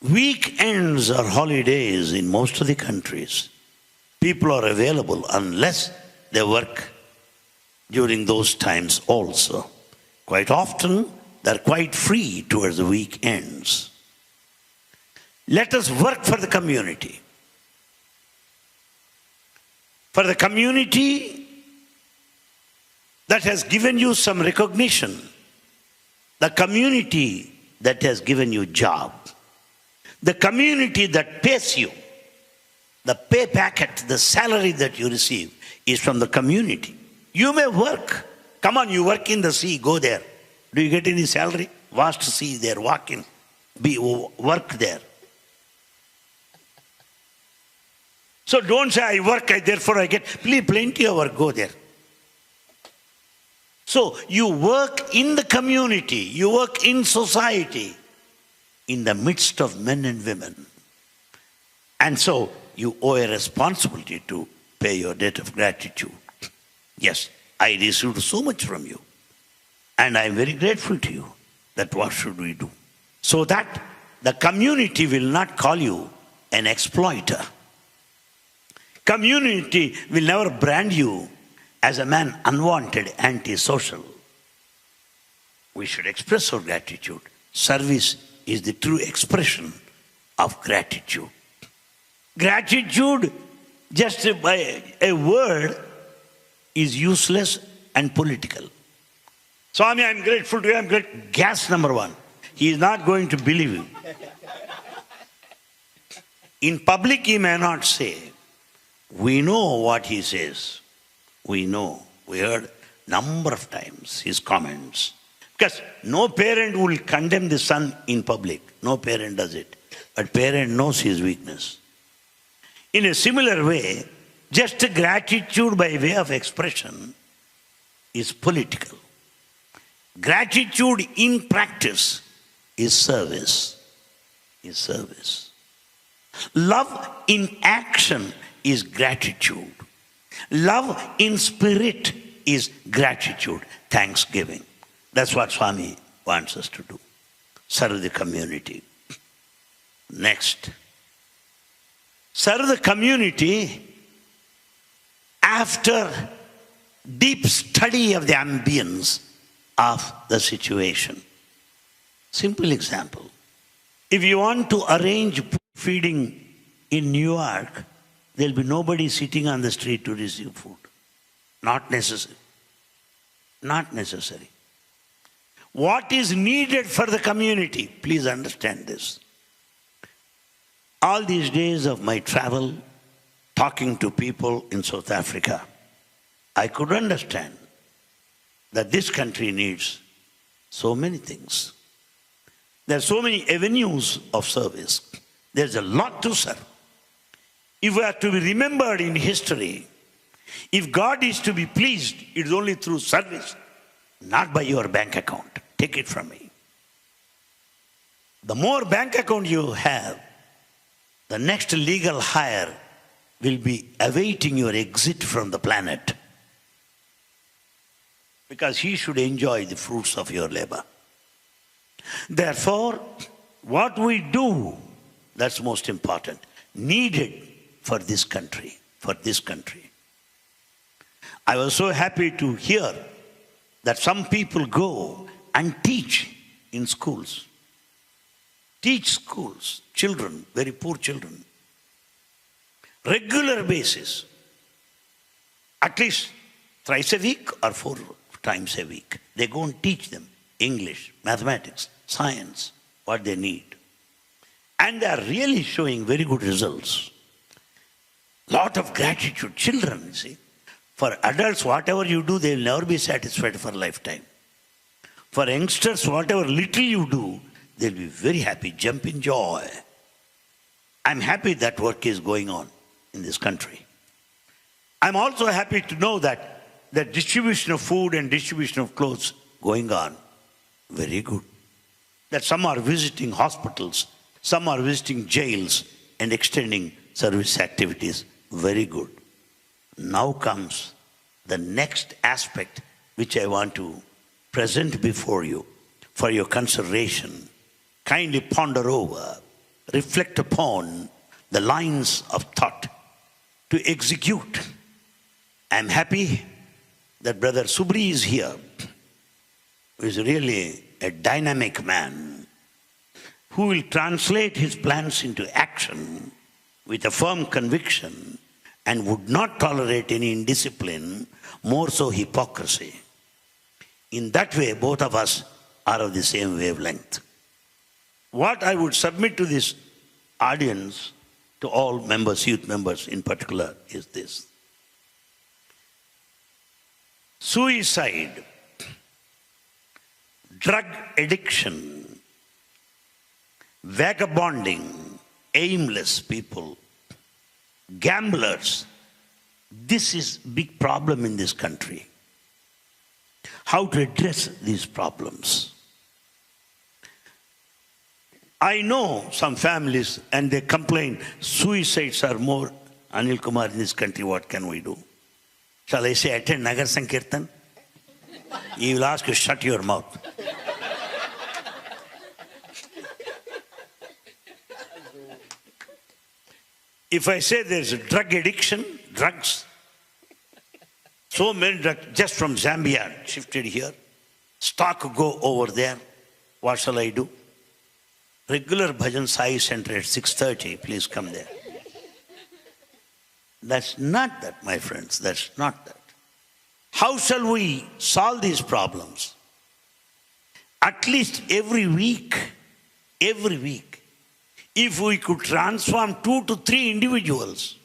Weekends or holidays in most of the countries, people are available unless they work during those times also. Quite often, they're quite free towards the weekends. Let us work for the community. For the community that has given you some recognition, the community that has given you job, the community that pays you, the pay packet, the salary that you receive is from the community. You may work. Come on, you work in the sea, go there. Do you get any salary? Vast sea there, walk in, work there. So don't say, I work, therefore I get. Please, plenty of work, go there. So you work in the community, you work in society, in the midst of men and women. And so you owe a responsibility to pay your debt of gratitude. Yes, I received so much from you. And I am very grateful to you. That what should we do? So that the community will not call you an exploiter. Community will never brand you as a man unwanted, antisocial. We should express our gratitude. Service is the true expression of gratitude. Gratitude, just by a word, is useless and political. Swami, I'm grateful to you, I'm grateful. Gas number one. He is not going to believe you. In public, he may not say. We know what he says. We know. We heard number of times his comments. Because no parent will condemn the son in public. No parent does it. But parent knows his weakness. In a similar way, just gratitude by way of expression is political. Gratitude in practice is service. Is service. Love in action is gratitude. Love in spirit is gratitude, thanksgiving. That's what Swami wants us to do. Serve the community. Next. Serve the community after deep study of the ambience of the situation. Simple example. If you want to arrange feeding in New York, there'll be nobody sitting on the street to receive food. Not necessary. Not necessary. What is needed for the community? Please understand this. All these days of my travel, talking to people in South Africa, I could understand that this country needs so many things. There are so many avenues of service. There's a lot to serve. If we are to be remembered in history, if God is to be pleased, it is only through service, not by your bank account. Take it from me. The more bank account you have, the next legal hire will be awaiting your exit from the planet. Because he should enjoy the fruits of your labor. Therefore, what we do, that's most important, needed for this country, for this country. I was so happy to hear that some people go and teach in schools. Teach schools, children, very poor children. Regular basis. At least thrice a week or 4 times a week. They go and teach them English, mathematics, science, what they need. And they are really showing very good results. Lot of gratitude. Children, you see. For adults, whatever you do, they will never be satisfied for a lifetime. For youngsters, whatever little you do, they'll be very happy, jump in joy. I'm happy that work is going on in this country. I'm also happy to know that the distribution of food and distribution of clothes going on. Very good. That some are visiting hospitals, some are visiting jails and extending service activities. Very good. Now comes the next aspect which I want to present before you for your consideration. Kindly ponder over reflect upon the lines of thought to execute. I am happy that Brother Subri is here, who is really a dynamic man, who will translate his plans into action with a firm conviction and would not tolerate any indiscipline, more so hypocrisy. In that way, both of us are of the same wavelength. What I would submit to this audience, to all members, youth members in particular, is this. Suicide, drug addiction, vagabonding, aimless people, gamblers, this is a big problem in this country. How to address these problems? I know some families and they complain, suicides are more. Anil, Kumar, in this country, what can we do? Shall I say attend Nagar Sankirtan? He will ask you, shut your mouth. If I say there's a drug addiction, drugs, so many drugs, just from Zambia shifted here, stock go over there, what shall I do? Regular bhajan Sai center at 6:30, please come there. That's not that, my friends, that's not that. How shall we solve these problems? At least every week, if we could transform 2 to 3 individuals,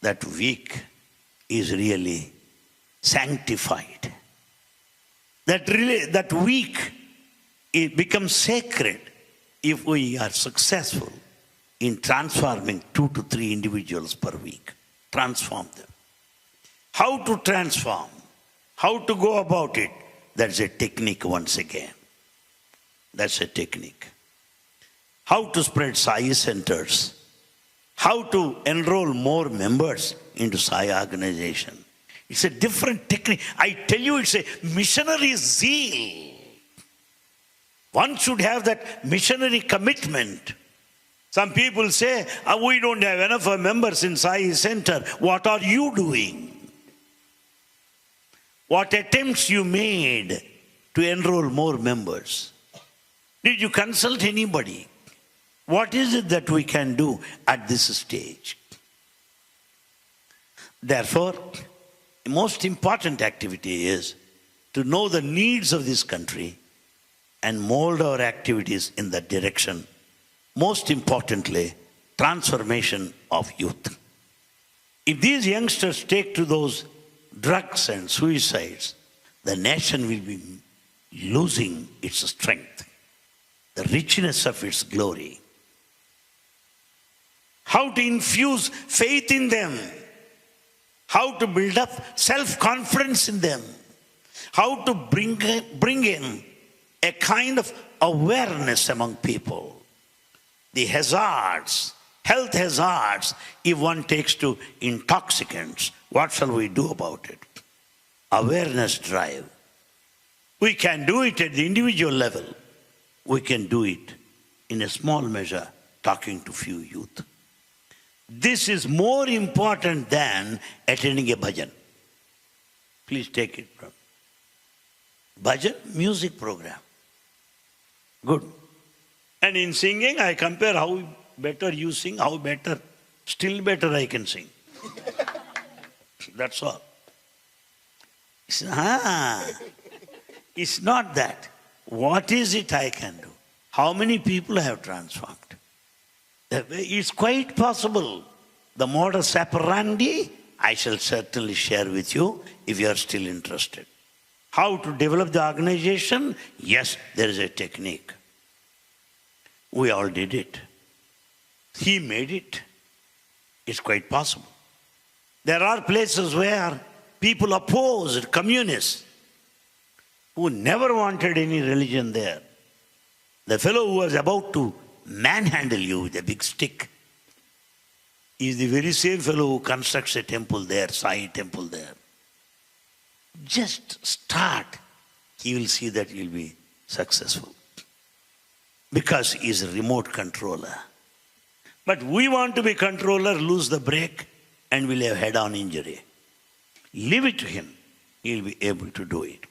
that week is really sanctified. That week, it becomes sacred if we are successful in transforming 2 to 3 individuals per week. Transform them. How to transform? How to go about it? That's a technique once again. That's a technique. How to spread Sai centers. How to enroll more members into Sai organization. It's a different technique. I tell you, it's a missionary zeal. One should have that missionary commitment. Some people say, we don't have enough members in Sai Center. What are you doing? What attempts you made to enroll more members? Did you consult anybody? What is it that we can do at this stage? Therefore, the most important activity is to know the needs of this country and mold our activities in that direction. Most importantly, transformation of youth. If these youngsters take to those drugs and suicides, the nation will be losing its strength, the richness of its glory. How to infuse faith in them, how to build up self-confidence in them, how to bring in a kind of awareness among people. The hazards, health hazards, if one takes to intoxicants, what shall we do about it? Awareness drive. We can do it at the individual level. We can do it in a small measure, talking to few youth. This is more important than attending a bhajan. Please take it from bhajan, music program. Good. And in singing, I compare how better you sing, how better, still better I can sing. That's all. It's not that. What is it I can do? How many people have transformed? It's quite possible. The modus operandi, I shall certainly share with you if you are still interested. How to develop the organization? Yes, there is a technique. We all did it. He made it. It's quite possible. There are places where people opposed communists who never wanted any religion there. The fellow who was about to manhandle you with a big stick is the very same fellow who constructs a temple there, Sai temple there. Just start. He will see that you will be successful. because he is a remote controller. But we want to be controller, lose the brake, and we'll have head-on injury. Leave it to him. He'll be able to do it.